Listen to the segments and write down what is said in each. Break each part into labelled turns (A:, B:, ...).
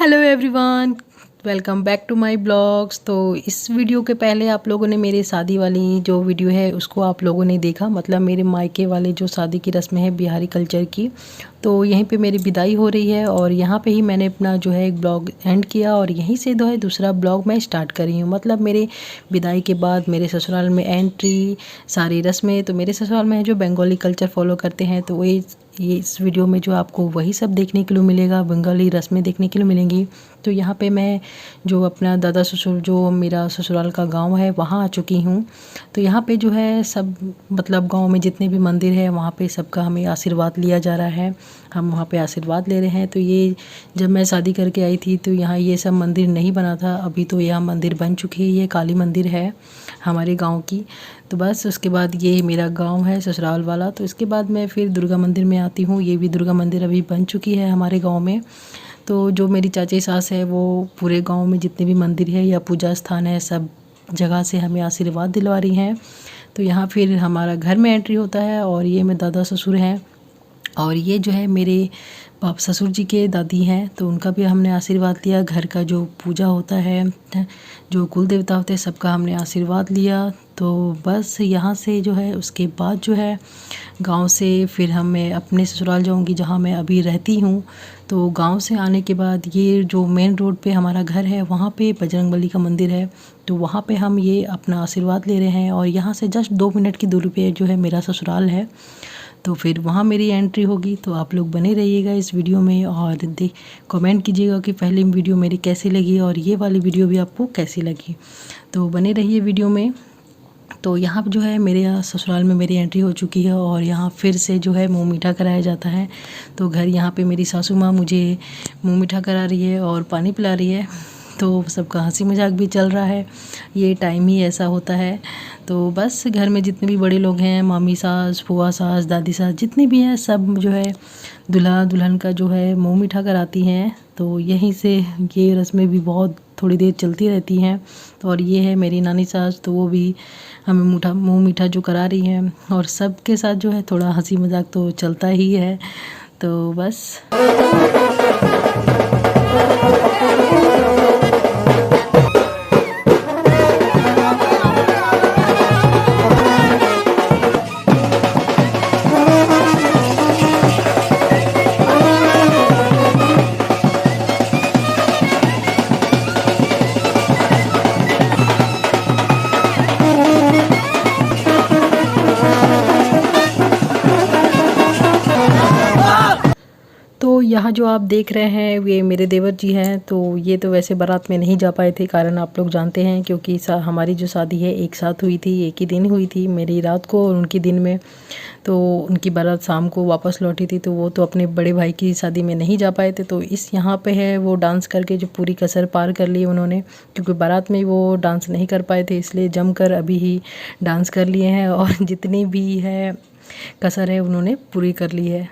A: Hello everyone, welcome back to my blogs. तो इस video के पहले आप लोगों ने मेरे शादी वाली जो वीडियो है उसको आप लोगों ने देखा, मतलब मेरे मायके वाले जो शादी की रस्में हैं बिहारी कल्चर की। तो यहीं पे मेरी विदाई हो रही है और यहाँ पे ही मैंने अपना जो है एक ब्लॉग एंड किया और यहीं से जो है दूसरा ब्लॉग मैं स्टार्ट कर रही हूँ। मतलब मेरे विदाई के बाद मेरे ससुराल में एंट्री, सारी रस्में। तो मेरे ससुराल में जो बंगाली कल्चर फॉलो करते हैं तो ये इस वीडियो में जो आपको वही सब देखने के लिए मिलेगा, बंगाली रस्में देखने के लिए मिलेंगी। तो यहाँ पे मैं जो अपना दादा ससुर जो मेरा ससुराल का गांव है वहाँ आ चुकी हूँ। तो यहाँ पे जो है सब, मतलब गांव में जितने भी मंदिर है वहाँ पे सबका हमें आशीर्वाद लिया जा रहा है, हम वहाँ पे आशीर्वाद ले रहे हैं। तो ये जब मैं शादी करके आई थी तो यहाँ ये सब मंदिर नहीं बना था, अभी तो यह मंदिर बन चुकी है। ये काली मंदिर है हमारे गांव की। तो बस उसके बाद ये मेरा गांव है ससुराल वाला। तो इसके बाद मैं फिर दुर्गा मंदिर में आती हूँ। ये भी दुर्गा मंदिर अभी बन चुकी है हमारे गांव में। तो जो मेरी चाची सास है वो पूरे गांव में जितने भी मंदिर है या पूजा स्थान है सब जगह से हमें आशीर्वाद दिलवा रही हैं। तो यहाँ फिर हमारा घर में एंट्री होता है और ये मेरे दादा ससुर हैं और ये जो है मेरे बाप ससुर जी के दादी हैं। तो उनका भी हमने आशीर्वाद लिया। घर का जो पूजा होता है, जो कुल देवता होते हैं, सबका हमने आशीर्वाद लिया। तो बस यहाँ से जो है उसके बाद जो है गांव से फिर मैं अपने ससुराल जाऊंगी जहाँ मैं अभी रहती हूँ। तो गांव से आने के बाद ये जो मेन रोड पे हमारा घर है वहाँ पे बजरंगबली का मंदिर है। तो वहाँ पे हम ये अपना आशीर्वाद ले रहे हैं और यहाँ से जस्ट 2 मिनट की दूरी पे जो है मेरा ससुराल है। तो फिर वहाँ मेरी एंट्री होगी। तो आप लोग बने रहिएगा इस वीडियो में और कमेंट कीजिएगा कि पहली वीडियो मेरी कैसी लगी और ये वाली वीडियो भी आपको कैसी लगी। तो बने रहिए वीडियो में। तो यहाँ जो है मेरे ससुराल में मेरी एंट्री हो चुकी है और यहाँ फिर से जो है मुँह मीठा कराया जाता है। तो घर यहाँ पे मेरी सासू माँ मुझे मुँह मीठा करा रही है और पानी पिला रही है। तो सबका हंसी मजाक भी चल रहा है, ये टाइम ही ऐसा होता है। तो बस घर में जितने भी बड़े लोग हैं, मामी सास, फुआ सास, दादी सास, जितनी भी हैं, सब जो है दूल्हा दुल्हन का जो है मुँह मीठा कराती हैं। तो यहीं से ये रस्में भी बहुत थोड़ी देर चलती रहती हैं। तो और ये है मेरी नानी सास, तो वो भी हमें मुँह मीठा जो करा रही हैं और सबके साथ जो है थोड़ा हंसी मजाक तो चलता ही है। तो बस तो यहाँ जो आप देख रहे हैं ये मेरे देवर जी हैं। तो ये तो वैसे बारात में नहीं जा पाए थे, कारण आप लोग जानते हैं, क्योंकि हमारी जो शादी है एक साथ हुई थी, एक ही दिन हुई थी, मेरी रात को और उनकी दिन में। तो उनकी बारात शाम को वापस लौटी थी, तो वो तो अपने बड़े भाई की शादी में नहीं जा पाए थे। तो इस यहाँ पे है वो डांस करके जो पूरी कसर पार कर ली उन्होंने, क्योंकि बारात में वो डांस नहीं कर पाए थे, इसलिए जमकर अभी ही डांस कर लिए हैं और जितनी भी है कसर है उन्होंने पूरी कर ली है।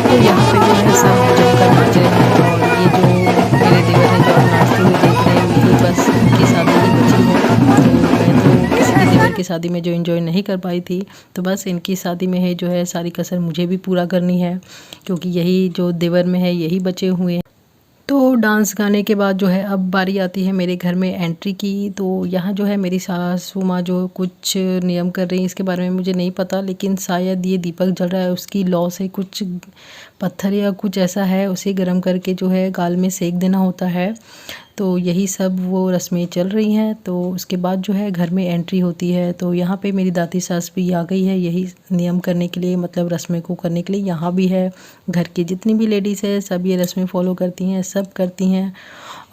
A: तो यहाँ पे जो है सब जमकर नाच रहे हैं और ये जो मेरे देवर हैं जो आप नाचते हुए देख रहे हैं, यही बस उनकी शादी ही बची है। तो मैं तो किसी के देवर की शादी में जो एंजॉय नहीं कर पाई थी, तो बस इनकी शादी में है जो है सारी कसर मुझे भी पूरा करनी है, क्योंकि यही जो देवर में है यही बचे हुए हैं। तो डांस गाने के बाद जो है अब बारी आती है मेरे घर में एंट्री की। तो यहाँ जो है मेरी सासू माँ जो कुछ नियम कर रही हैं इसके बारे में मुझे नहीं पता, लेकिन शायद ये दीपक जल रहा है उसकी लौ से कुछ पत्थर या कुछ ऐसा है, उसे गर्म करके जो है गाल में सेक देना होता है। तो यही सब वो रस्में चल रही हैं। तो उसके बाद जो है घर में एंट्री होती है। तो यहाँ पे मेरी दादी सास भी आ गई है यही नियम करने के लिए, मतलब रस्में को करने के लिए। यहाँ भी है घर की जितनी भी लेडीज़ है सब ये रस्में फॉलो करती हैं, सब करती हैं।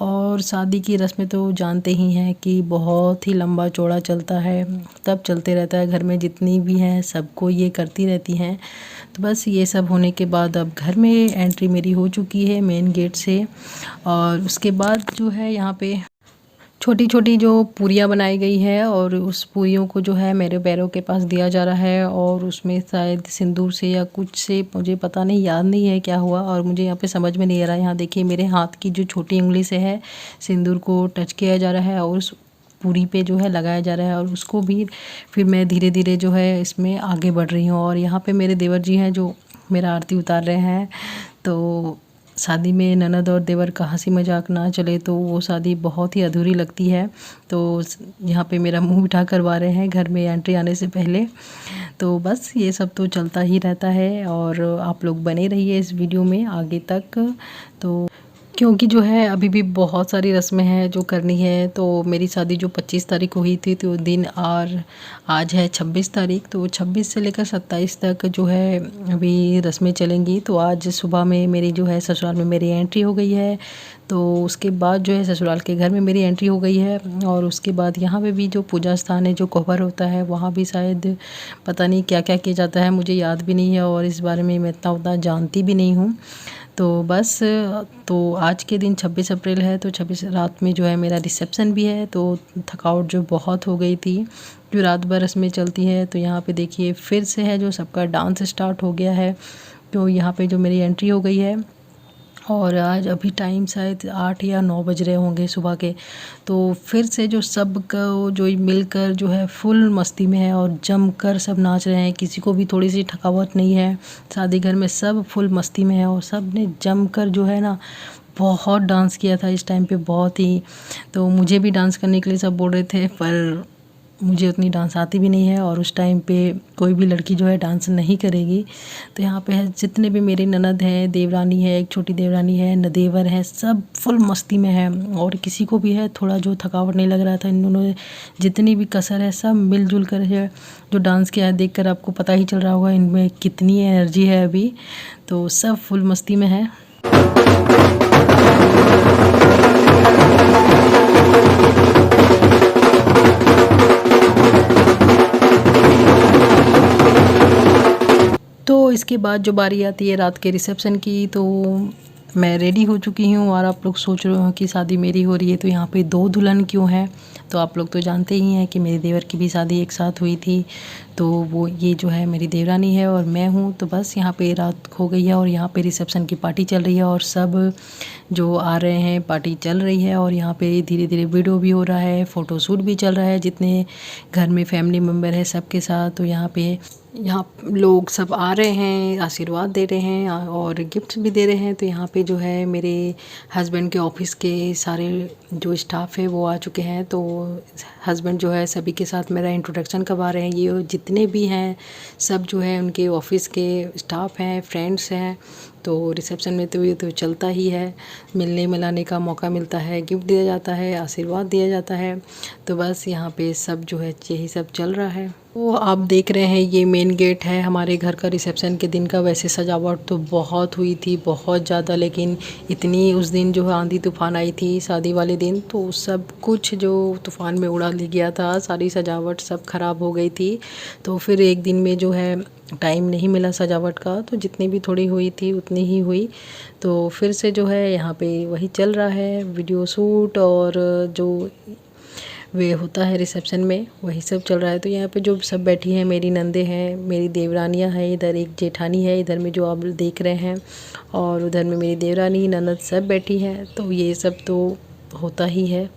A: और शादी की रस्में तो जानते ही हैं कि बहुत ही लंबा चौड़ा चलता है, तब चलते रहता है, घर में जितनी भी हैं सबको ये करती रहती हैं। तो बस ये सब होने के बाद अब घर में एंट्री मेरी हो चुकी है मेन गेट से। और उसके बाद जो है यहाँ पे छोटी छोटी जो पूरियाँ बनाई गई है और उस पूरियों को जो है मेरे पैरों के पास दिया जा रहा है और उसमें शायद सिंदूर से या कुछ से, मुझे पता नहीं, याद नहीं है क्या हुआ और मुझे यहाँ पे समझ में नहीं आ रहा है। यहाँ देखिए मेरे हाथ की जो छोटी उंगली से है सिंदूर को टच किया जा रहा है और उस पूरी पे जो है लगाया जा रहा है, और उसको भी फिर मैं धीरे धीरे जो है इसमें आगे बढ़ रही हूँ। और यहाँ पे मेरे देवर जी हैं जो मेरा आरती उतार रहे हैं। तो शादी में ननद और देवर का हंसी मजाक ना चले तो वो शादी बहुत ही अधूरी लगती है। तो यहाँ पे मेरा मुंह उठा करवा रहे हैं घर में एंट्री आने से पहले। तो बस ये सब तो चलता ही रहता है, और आप लोग बने रहिए इस वीडियो में आगे तक। तो क्योंकि जो है अभी भी बहुत सारी रस्में हैं जो करनी है। तो मेरी शादी जो 25 तारीख को हुई थी तो दिन, और आज है 26 तारीख, तो 26 से लेकर 27 तक जो है अभी रस्में चलेंगी। तो आज सुबह में मेरी जो है ससुराल में मेरी एंट्री हो गई है। तो उसके बाद जो है ससुराल के घर में मेरी एंट्री हो गई है, और उसके बाद यहाँ पे भी जो पूजा स्थान है, जो कोहबर होता है, वहाँ भी शायद पता नहीं क्या क्या किया जाता है, मुझे याद भी नहीं है और इस बारे में मैं इतना उतना जानती भी नहीं हूँ। तो बस, तो आज के दिन 26 अप्रैल है, तो 26 रात में जो है मेरा रिसेप्शन भी है। तो थकावट जो बहुत हो गई थी, जो रात भर रस्में चलती है। तो यहाँ पे देखिए फिर से है जो सबका डांस स्टार्ट हो गया है। तो यहाँ पे जो मेरी एंट्री हो गई है, और आज अभी टाइम शायद 8 या 9 बज रहे होंगे सुबह के। तो फिर से जो सब का जो मिलकर जो है फुल मस्ती में है और जमकर सब नाच रहे हैं, किसी को भी थोड़ी सी थकावट नहीं है। शादी घर में सब फुल मस्ती में है, और सब ने जमकर जो है ना बहुत डांस किया था इस टाइम पे, बहुत ही। तो मुझे भी डांस करने के लिए सब बोल रहे थे, पर मुझे उतनी डांस आती भी नहीं है, और उस टाइम पे कोई भी लड़की जो है डांस नहीं करेगी। तो यहाँ पे है जितने भी मेरी ननद हैं, देवरानी है, एक छोटी देवरानी है, नदेवर है, सब फुल मस्ती में है। और किसी को भी है थोड़ा जो थकावट नहीं लग रहा था। इन दोनों जितनी भी कसर है सब मिलजुल कर है जो डांस किया है, देख कर आपको पता ही चल रहा होगा इनमें कितनी एनर्जी है अभी। तो सब फुल मस्ती में है। तो इसके बाद जो बारी आती है रात के रिसेप्शन की, तो मैं रेडी हो चुकी हूँ, और आप लोग सोच रहे हो कि शादी मेरी हो रही है तो यहाँ पे 2 दुल्हन क्यों हैं। तो आप लोग तो जानते ही हैं कि मेरे देवर की भी शादी एक साथ हुई थी। तो वो ये जो है मेरी देवरानी है और मैं हूँ। तो बस यहाँ पे रात हो गई है, और यहाँ पे रिसेप्शन की पार्टी चल रही है, और सब जो आ रहे हैं पार्टी चल रही है। और यहाँ पे धीरे धीरे वीडियो भी हो रहा है, फ़ोटोशूट भी चल रहा है, जितने घर में फैमिली मेम्बर है सबके साथ। तो यहाँ लोग सब आ रहे हैं, आशीर्वाद दे रहे हैं और गिफ्ट्स भी दे रहे हैं। तो यहाँ पे जो है मेरे हस्बैंड के ऑफिस के सारे जो स्टाफ है वो आ चुके हैं। तो हस्बैंड जो है सभी के साथ मेरा इंट्रोडक्शन करवा रहे हैं। ये जितने भी हैं सब जो है उनके ऑफिस के स्टाफ हैं, फ्रेंड्स हैं। तो रिसेप्शन में तो ये तो चलता ही है, मिलने मिलाने का मौका मिलता है, गिफ्ट दिया जाता है, आशीर्वाद दिया जाता है। तो बस यहाँ पे सब जो है यही सब चल रहा है। वो आप देख रहे हैं ये मेन गेट है हमारे घर का रिसेप्शन के दिन का। वैसे सजावट तो बहुत हुई थी, बहुत ज़्यादा, लेकिन इतनी उस दिन जो है आंधी तूफान आई थी शादी वाले दिन, तो सब कुछ जो तूफान में उड़ा ले गया था, सारी सजावट सब ख़राब हो गई थी। तो फिर एक दिन में जो है टाइम नहीं मिला सजावट का, तो जितनी भी थोड़ी हुई थी उतनी ही हुई। तो फिर से जो है यहाँ पे वही चल रहा है, वीडियो शूट और जो वे होता है रिसेप्शन में वही सब चल रहा है। तो यहाँ पे जो सब बैठी हैं, मेरी नंदे हैं, मेरी देवरानियाँ हैं, इधर एक जेठानी है, इधर में जो आप देख रहे हैं, और उधर में मेरी देवरानी ननद सब बैठी हैं। तो ये सब तो होता ही है।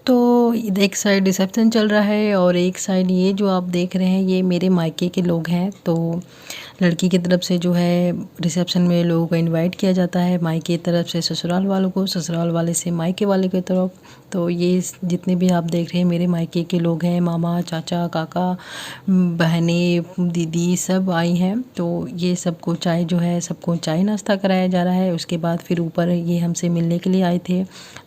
A: तो एक साइड रिसेप्शन चल रहा है, और एक साइड ये जो आप देख रहे हैं ये मेरे मायके के लोग हैं। तो लड़की की तरफ से जो है रिसेप्शन में लोगों को इनवाइट किया जाता है, मायके की तरफ से ससुराल वालों को, ससुराल वाले से मायके वाले की तरफ। तो ये जितने भी आप देख रहे हैं मेरे मायके के लोग हैं, मामा, चाचा, काका, बहनें, दीदी सब आई हैं। तो ये सबको चाय जो है सबको चाय नाश्ता कराया जा रहा है। उसके बाद फिर ऊपर ये हमसे मिलने के लिए आए थे,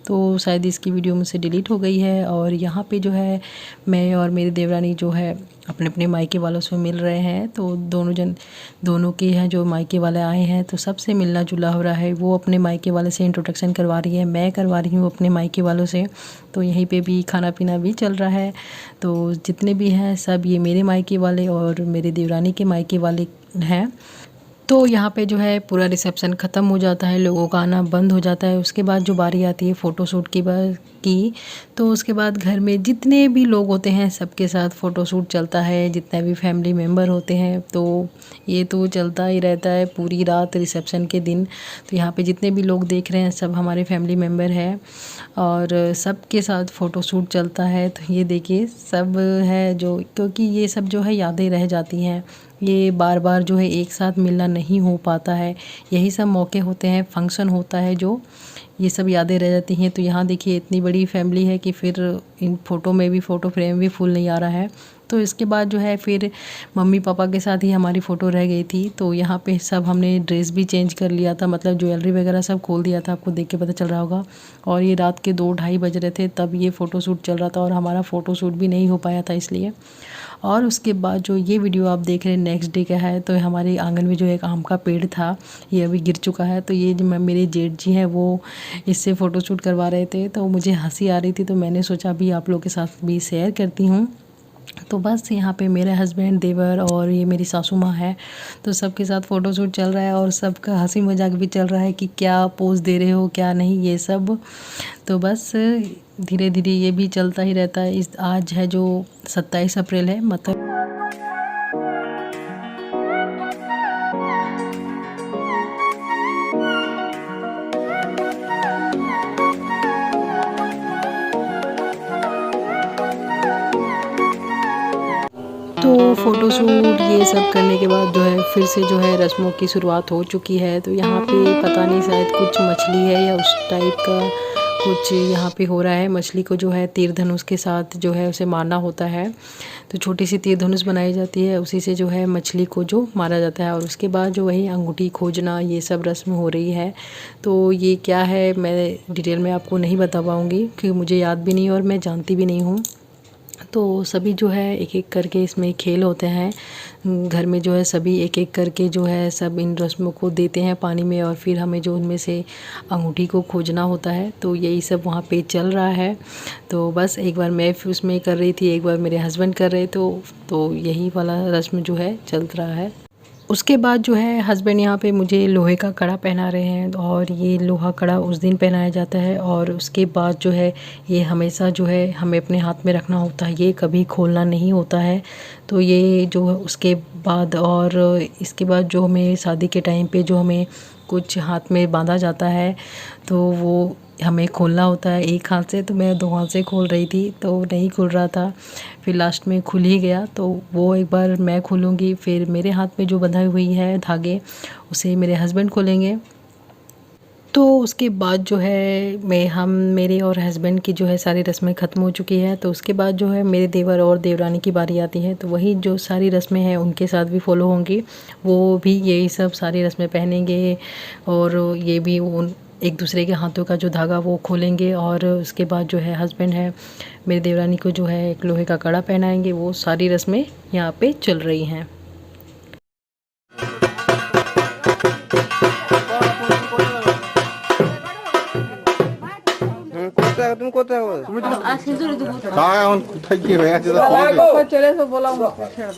A: तो शायद इसकी वीडियो मुझसे डिलीट हो गई है। और यहाँ पे जो है मैं और मेरी देवरानी जो है अपने अपने मायके वालों से मिल रहे हैं। तो दोनों के हैं जो मायके वाले आए हैं, तो सबसे मिलना जुला हो रहा है। वो अपने मायके वाले से इंट्रोडक्शन करवा रही है, मैं करवा रही हूँ अपने मायके वालों से। तो यहीं पे भी खाना पीना भी चल रहा है। तो जितने भी हैं सब ये मेरे मायके वाले और मेरी देवरानी के मायके वाले हैं। तो यहाँ पे जो है पूरा रिसेप्शन ख़त्म हो जाता है, लोगों का आना बंद हो जाता है। उसके बाद जो बारी आती है फ़ोटोशूट की, तो उसके बाद घर में जितने भी लोग होते हैं सबके साथ फ़ोटोशूट चलता है, जितने भी फैमिली मेम्बर होते हैं। तो ये तो चलता ही रहता है पूरी रात रिसेप्शन के दिन। तो यहाँ पे जितने भी लोग देख रहे हैं सब हमारे फैमिली मेम्बर हैं और सबके साथ फ़ोटोशूट चलता है। तो ये देखिए सब है जो, क्योंकि ये सब जो है यादें रह जाती हैं, ये बार बार जो है एक साथ मिलना नहीं हो पाता है। यही सब मौके होते हैं, फंक्शन होता है जो ये सब यादें रह जाती हैं। तो यहाँ देखिए इतनी बड़ी फैमिली है कि फिर इन फ़ोटो में भी फ़ोटो फ्रेम भी फुल नहीं आ रहा है। तो इसके बाद जो है फिर मम्मी पापा के साथ ही हमारी फ़ोटो रह गई थी। तो यहाँ पे सब हमने ड्रेस भी चेंज कर लिया था, मतलब ज्वेलरी वगैरह सब खोल दिया था, आपको देख के पता चल रहा होगा। और ये रात के 2-2:30 बज रहे थे तब ये फ़ोटोशूट चल रहा था और हमारा फ़ोटोशूट भी नहीं हो पाया था इसलिए। और उसके बाद जो ये वीडियो आप देख रहे हैं नेक्स्ट डे का है। तो हमारे आंगन में जो एक आम का पेड़ था ये अभी गिर चुका है। तो ये जो मेरे जेठ जी हैं वो इससे फ़ोटोशूट करवा रहे थे, तो मुझे हंसी आ रही थी, तो मैंने सोचा अभी आप लोगों के साथ भी शेयर करती हूँ। तो बस यहाँ पे मेरे हस्बैंड, देवर और ये मेरी सासू माँ है, तो सबके साथ फ़ोटोशूट चल रहा है और सबका हंसी मजाक भी चल रहा है कि क्या पोज़ दे रहे हो क्या नहीं ये सब। तो बस धीरे धीरे ये भी चलता ही रहता है। इस आज है जो 27 अप्रैल है, मतलब तो फ़ोटोशूट ये सब करने के बाद जो है फिर से जो है रस्मों की शुरुआत हो चुकी है। तो यहाँ पे पता नहीं शायद कुछ मछली है या उस टाइप का कुछ यहाँ पे हो रहा है। मछली को जो है तीर धनुष के साथ जो है उसे मारना होता है। तो छोटी सी तीर धनुष बनाई जाती है, उसी से जो है मछली को जो मारा जाता है। और उसके बाद जो वही अंगूठी खोजना ये सब रस्म हो रही है। तो ये क्या है मैं डिटेल में आपको नहीं बता पाऊँगी क्योंकि मुझे याद भी नहीं और मैं जानती भी नहीं हूँ। तो सभी जो है एक एक करके इसमें खेल होते हैं। घर में जो है सभी एक एक करके जो है सब इन रस्मों को देते हैं पानी में और फिर हमें जो उनमें से अंगूठी को खोजना होता है। तो यही सब वहाँ पे चल रहा है। तो बस एक बार मैं उसमें कर रही थी, एक बार मेरे हस्बैंड कर रहे तो यही वाला रस्म जो है चल रहा है। उसके बाद जो है हस्बैंड यहाँ पे मुझे लोहे का कड़ा पहना रहे हैं और ये लोहा कड़ा उस दिन पहनाया जाता है। और उसके बाद जो है ये हमेशा जो है हमें अपने हाथ में रखना होता है, ये कभी खोलना नहीं होता है। तो ये जो उसके बाद और इसके बाद जो हमें शादी के टाइम पे जो हमें कुछ हाथ में बांधा जाता है तो वो हमें खोलना होता है एक हाथ से। तो मैं 2 हाथ से खोल रही थी तो नहीं खुल रहा था, फिर लास्ट में खुल ही गया। तो वो एक बार मैं खोलूँगी, फिर मेरे हाथ में जो बंधा हुई है धागे उसे मेरे हस्बैंड खोलेंगे। तो उसके बाद जो है मेरे और हस्बैंड की जो है सारी रस्में ख़त्म हो चुकी है। तो उसके बाद जो है मेरे देवर और देवरानी की बारी आती है। तो वही जो सारी रस्में हैं उनके साथ भी फॉलो होंगी, वो भी यही सब सारी रस्में पहनेंगे और ये भी उन एक दूसरे के हाथों का जो धागा वो खोलेंगे। और उसके बाद जो है हस्बैंड है मेरी देवरानी को जो है एक लोहे का कड़ा पहनाएंगे। वो सारी रस्में यहाँ पे चल रही हैं।
B: তুমি কোথায়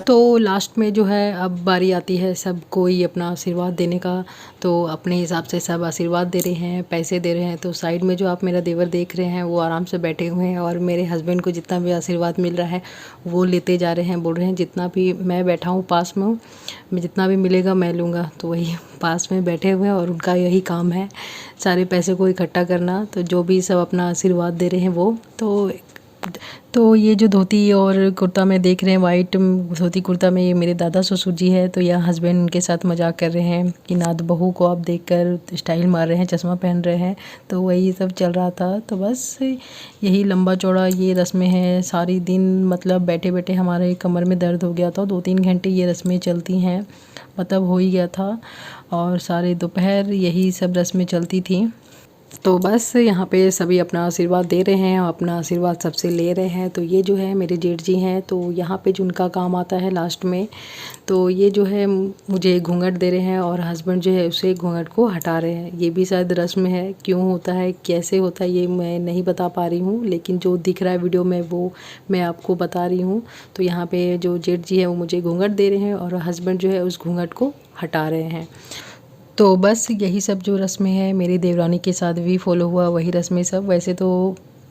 A: तो लास्ट में जो है अब बारी आती है सब कोई अपना आशीर्वाद देने का। तो अपने हिसाब से सब आशीर्वाद दे रहे हैं, पैसे दे रहे हैं। तो साइड में जो आप मेरा देवर देख रहे हैं वो आराम से बैठे हुए हैं और मेरे हस्बैंड को जितना भी आशीर्वाद मिल रहा है वो लेते जा रहे हैं, बोल रहे हैं जितना भी मैं बैठा हूँ पास में हूँ, मैं जितना भी मिलेगा मैं लूँगा। तो वही पास में बैठे हुए हैं और उनका यही काम है सारे पैसे को इकट्ठा करना। तो जो भी सब अपना आशीर्वाद दे रहे हैं वो तो ये जो धोती और कुर्ता में देख रहे हैं वाइट धोती कुर्ता में, ये मेरे दादा ससुर जी है। तो यह हस्बैंड उनके साथ मजाक कर रहे हैं कि नात बहू को आप देखकर स्टाइल मार रहे हैं, चश्मा पहन रहे हैं। तो वही सब चल रहा था। तो बस यही लंबा चौड़ा ये रस्में हैं सारी दिन, मतलब बैठे बैठे हमारे कमर में दर्द हो गया था। 2-3 घंटे ये रस्में चलती हैं, मतलब हो ही गया था। और सारे दोपहर यही सब रस्में चलती थी। तो बस यहाँ पे सभी अपना आशीर्वाद दे रहे हैं और अपना आशीर्वाद सबसे ले रहे हैं। तो ये जो है मेरे जेठ जी हैं, तो यहाँ पे जिनका काम आता है लास्ट में, तो ये जो है मुझे घूंघट दे रहे हैं और हस्बैंड जो है उसे घूंघट को हटा रहे हैं। ये भी शायद रस्म है, क्यों होता है कैसे होता है ये मैं नहीं बता पा रही हूँ, लेकिन जो दिख रहा है वीडियो में वो मैं आपको बता रही हूँ। तो यहाँ पे जो जेठ जी है वो मुझे घूंघट दे रहे हैं और हस्बैंड जो है उस घूंघट को हटा रहे हैं। तो बस यही सब जो रस्में हैं मेरी देवरानी के साथ भी फॉलो हुआ, वही रस्में सब। वैसे तो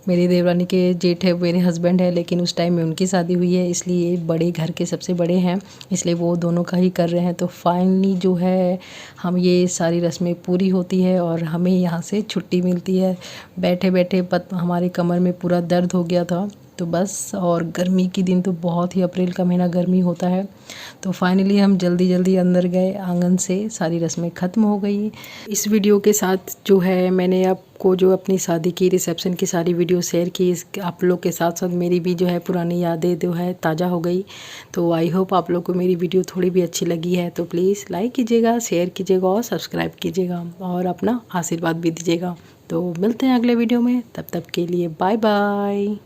A: मेरी देवरानी के जेठ है मेरे हस्बैंड है, लेकिन उस टाइम में उनकी शादी हुई है, इसलिए बड़े घर के सबसे बड़े हैं, इसलिए वो दोनों का ही कर रहे हैं। तो फाइनली जो है हम ये सारी रस्में पूरी होती है और हमें यहाँ से छुट्टी मिलती है। बैठे बैठे हमारे कमर में पूरा दर्द हो गया था। तो बस, और गर्मी की दिन तो बहुत ही, अप्रैल का महीना गर्मी होता है। तो फाइनली हम जल्दी जल्दी अंदर गए, आंगन से सारी रस्में ख़त्म हो गई। इस वीडियो के साथ जो है मैंने आपको जो अपनी शादी की रिसेप्शन की सारी वीडियो शेयर की, इस आप लोग के साथ साथ मेरी भी जो है पुरानी यादें जो है ताज़ा हो गई। तो आई होप आप लोग को मेरी वीडियो थोड़ी भी अच्छी लगी है, तो प्लीज़ लाइक कीजिएगा, शेयर कीजिएगा और सब्सक्राइब कीजिएगा और अपना आशीर्वाद भी दीजिएगा। तो मिलते हैं अगले वीडियो में, तब तक के लिए बाय बाय।